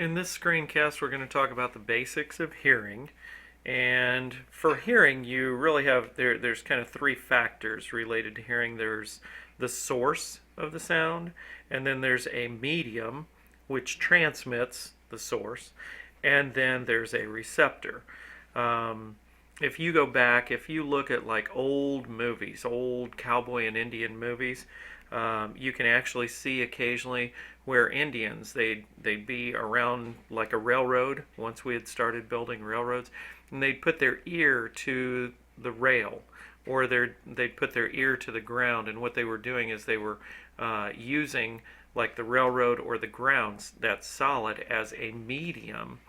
In this screencast, we're going to talk about the basics of hearing. And for hearing, you really have there's kind of three factors related to hearing. There's the source of the sound, and then there's a medium which transmits the source, and then there's a receptor. Um, if you go back, if you look at like old movies, old cowboy and Indian movies, you can actually see occasionally where Indians they'd be around like a railroad once we had started building railroads, and they'd put their ear to the rail, or they'd put their ear to the ground, and what they were doing is they were using like the railroad or the grounds that's solid as a medium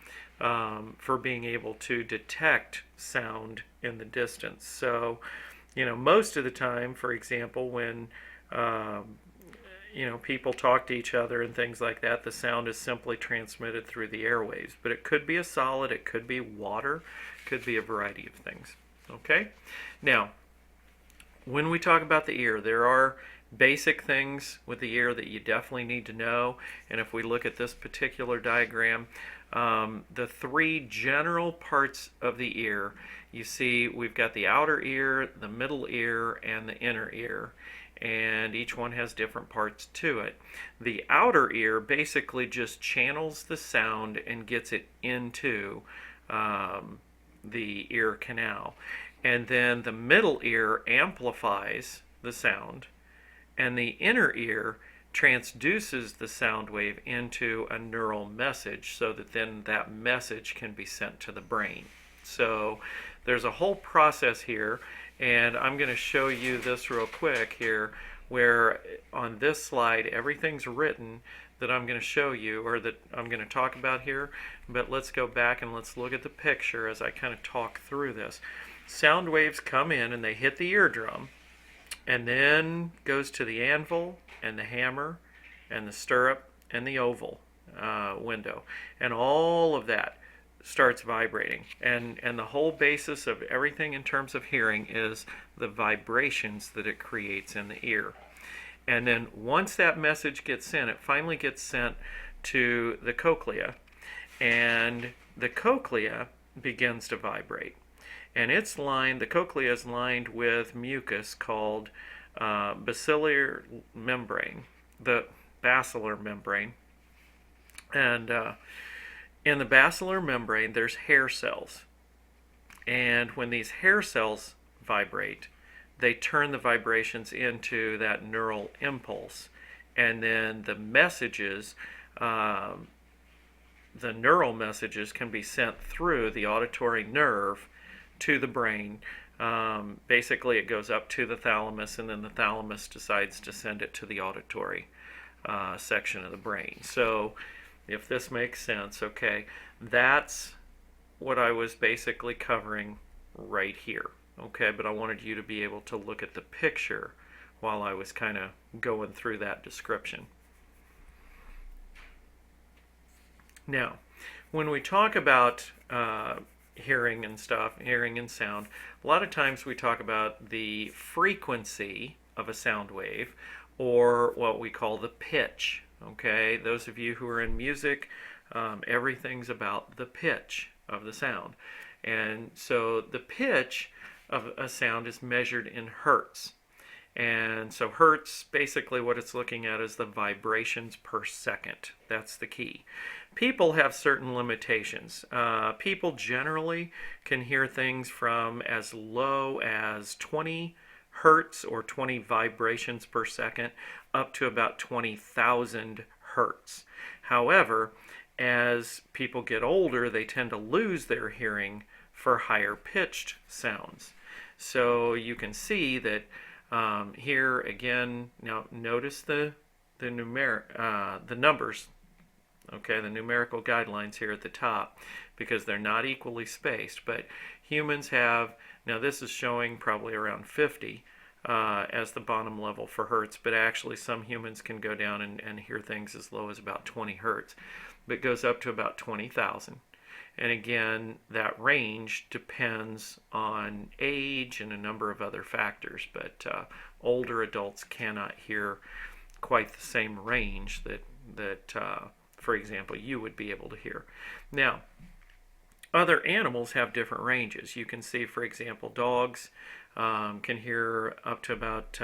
for being able to detect sound in the distance. So, most of the time, for example, when um, people talk to each other and things like that, the sound is simply transmitted through the airwaves. But it could be a solid, it could be water, it could be a variety of things. Okay? Now, when we talk about the ear, there are basic things with the ear that you definitely need to know. And if we look at this particular diagram, the three general parts of the ear, you see we've got the outer ear, the middle ear, and the inner ear. And each one has different parts to it. The outer ear basically just channels the sound and gets it into the ear canal. And then the middle ear amplifies the sound, and the inner ear transduces the sound wave into a neural message so that then that message can be sent to the brain. So there's a whole process here, and I'm going to show you this real quick here, where on this slide everything's written that I'm going to show you, or that I'm going to talk about here. But let's go back and let's look at the picture as I kind of talk through this. Sound waves come in and they hit the eardrum, and then goes to the anvil and the hammer and the stirrup and the oval window, and all of that starts vibrating. And the whole basis of everything in terms of hearing is the vibrations that it creates in the ear. And then once that message gets sent, it finally gets sent to the cochlea, and the cochlea begins to vibrate. And the cochlea is lined with mucus called basilar membrane, the basilar membrane. And in the basilar membrane, there's hair cells. And when these hair cells vibrate, they turn the vibrations into that neural impulse. And then the neural messages can be sent through the auditory nerve to the brain. Basically, it goes up to the thalamus, and then the thalamus decides to send it to the auditory section of the brain. So, if this makes sense, okay, that's what I was basically covering right here. Okay, but I wanted you to be able to look at the picture while I was kind of going through that description. Now, when we talk about hearing and stuff, hearing and sound, a lot of times we talk about the frequency of a sound wave, or what we call the pitch. Okay, those of you who are in music, everything's about the pitch of the sound. And so the pitch of a sound is measured in hertz. And so hertz, basically what it's looking at is the vibrations per second. That's the key. People have certain limitations. People generally can hear things from as low as 20 hertz or 20 vibrations per second up to about 20,000 hertz. However, as people get older, they tend to lose their hearing for higher pitched sounds. So you can see that here again. Now notice the numbers. Okay, the numerical guidelines here at the top, because they're not equally spaced. But humans have, now this is showing probably around 50 as the bottom level for hertz, but actually some humans can go down and hear things as low as about 20 hertz, but goes up to about 20,000. And again, that range depends on age and a number of other factors, but older adults cannot hear quite the same range that for example, you would be able to hear. Now, other animals have different ranges. You can see, for example, dogs can hear up to about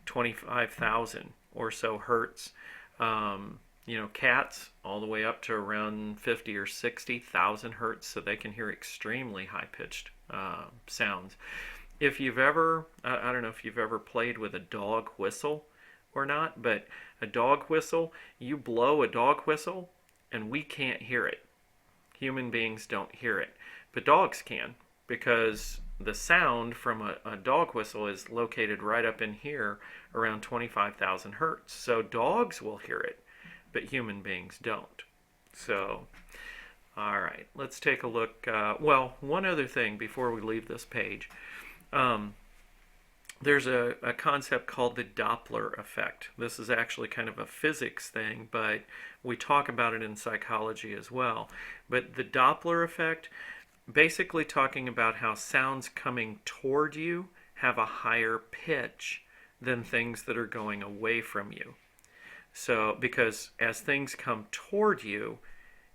25,000 or so hertz. Cats all the way up to around 50 or 60,000 hertz, so they can hear extremely high-pitched sounds. If you've ever, I don't know if you've ever played with a dog whistle or not, but a dog whistle, you blow a dog whistle and we can't hear it. Human beings don't hear it, but dogs can, because the sound from a dog whistle is located right up in here around 25,000 hertz. So dogs will hear it, but human beings don't. So, all right, let's take a look. Well, one other thing before we leave this page. There's a concept called the Doppler effect. This is actually kind of a physics thing, but we talk about it in psychology as well. But the Doppler effect, basically talking about how sounds coming toward you have a higher pitch than things that are going away from you. So, because as things come toward you,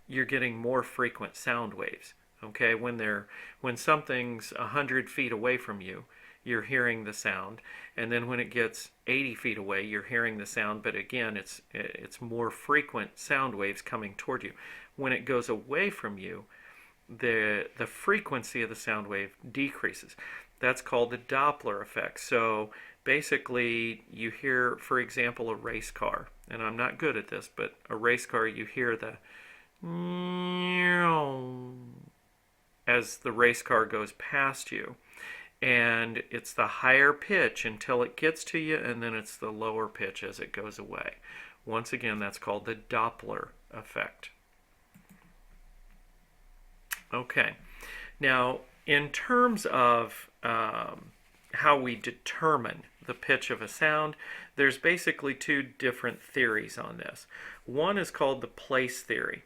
you're getting more frequent sound waves. Okay, when something's 100 feet away from you, you're hearing the sound, and then when it gets 80 feet away, you're hearing the sound, but again, it's more frequent sound waves coming toward you. When it goes away from you, the frequency of the sound wave decreases. That's called the Doppler effect. So basically, you hear, for example, a race car, and I'm not good at this, but a race car, you hear the as the race car goes past you. And it's the higher pitch until it gets to you, and then it's the lower pitch as it goes away. Once again, that's called the Doppler effect. Okay, now in terms of how we determine the pitch of a sound, there's basically two different theories on this. One is called the place theory.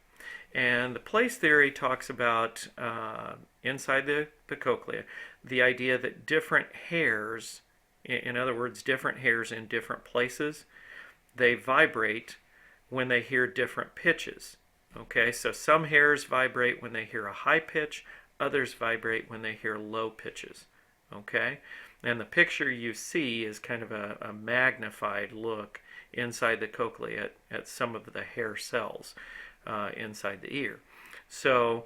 And the place theory talks about, inside the cochlea, the idea that different hairs, in other words, different hairs in different places, they vibrate when they hear different pitches. Okay, so some hairs vibrate when they hear a high pitch, others vibrate when they hear low pitches. Okay, and the picture you see is kind of a magnified look inside the cochlea at some of the hair cells inside the ear. So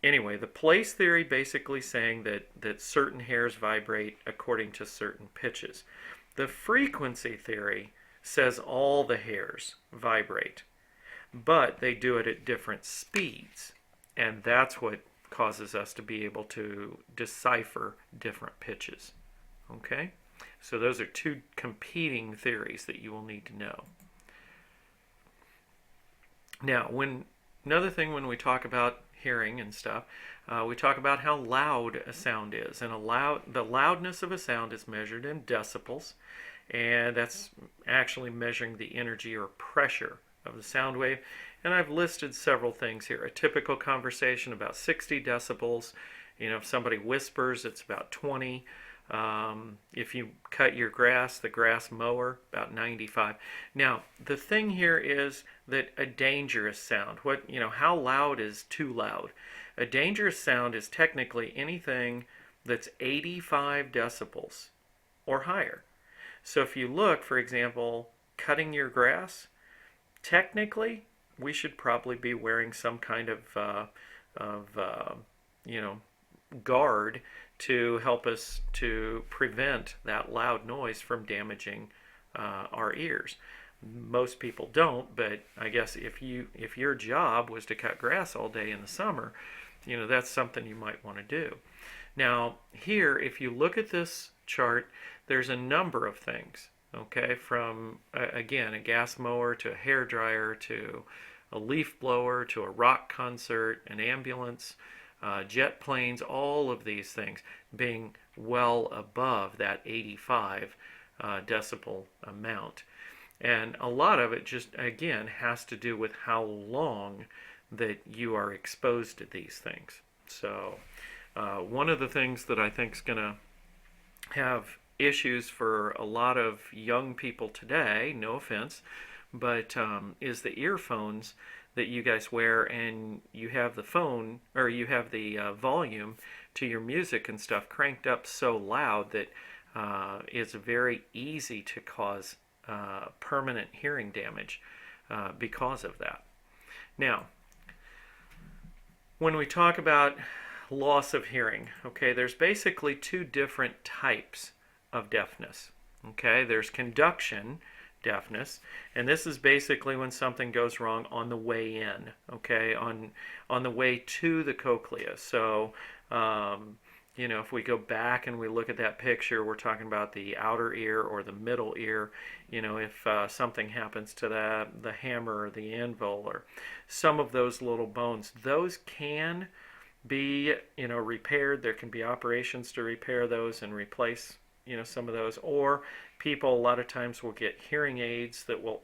anyway, the place theory basically saying that certain hairs vibrate according to certain pitches. The frequency theory says all the hairs vibrate, but they do it at different speeds, and that's what causes us to be able to decipher different pitches. Okay? So those are two competing theories that you will need to know. Now, another thing when we talk about hearing and stuff, we talk about how loud a sound is. And the loudness of a sound is measured in decibels, and that's actually measuring the energy or pressure of the sound wave. And I've listed several things here. A typical conversation, about 60 decibels. If somebody whispers, it's about 20. If you cut your grass, the grass mower, about 95. Now, the thing here is that a dangerous sound, how loud is too loud? A dangerous sound is technically anything that's 85 decibels or higher. So if you look, for example, cutting your grass, technically, we should probably be wearing some kind of guard to help us to prevent that loud noise from damaging our ears. Most people don't, but I guess if your job was to cut grass all day in the summer, that's something you might want to do. Now, here, if you look at this chart, there's a number of things, okay, from, again, a gas mower to a hair dryer to a leaf blower to a rock concert, an ambulance, jet planes, all of these things being well above that 85 decibel amount. And a lot of it just, again, has to do with how long that you are exposed to these things. So one of the things that I think is going to have issues for a lot of young people today, no offense, but is the earphones that you guys wear, and you have the phone or you have the volume to your music and stuff cranked up so loud that it's very easy to cause permanent hearing damage because of that. Now, when we talk about loss of hearing, okay, there's basically two different types of deafness. Okay, there's conduction deafness, and this is basically when something goes wrong on the way in, okay, on the way to the cochlea. So if we go back and we look at that picture, we're talking about the outer ear or the middle ear. If something happens to the hammer or the anvil or some of those little bones, those can be repaired. There can be operations to repair those and replace some of those, or people a lot of times will get hearing aids that will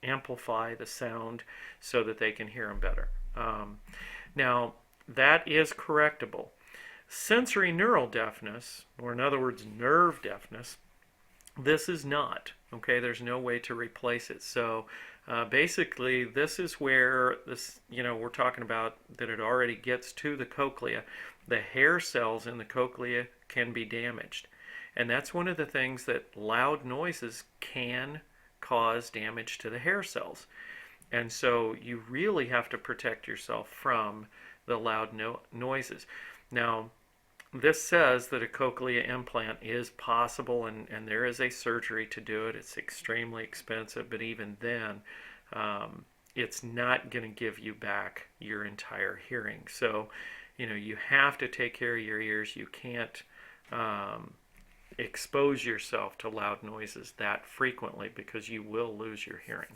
amplify the sound so that they can hear them better. Now, that is correctable. Sensory neural deafness, or in other words nerve deafness, this is not. Okay, there's no way to replace it. So basically, this is where we're talking about that it already gets to the cochlea. The hair cells in the cochlea can be damaged. And that's one of the things that loud noises can cause damage to the hair cells. And so you really have to protect yourself from the loud noises. Now, this says that a cochlea implant is possible, and there is a surgery to do it. It's extremely expensive, but even then, it's not going to give you back your entire hearing. So, you have to take care of your ears. You can't expose yourself to loud noises that frequently because you will lose your hearing.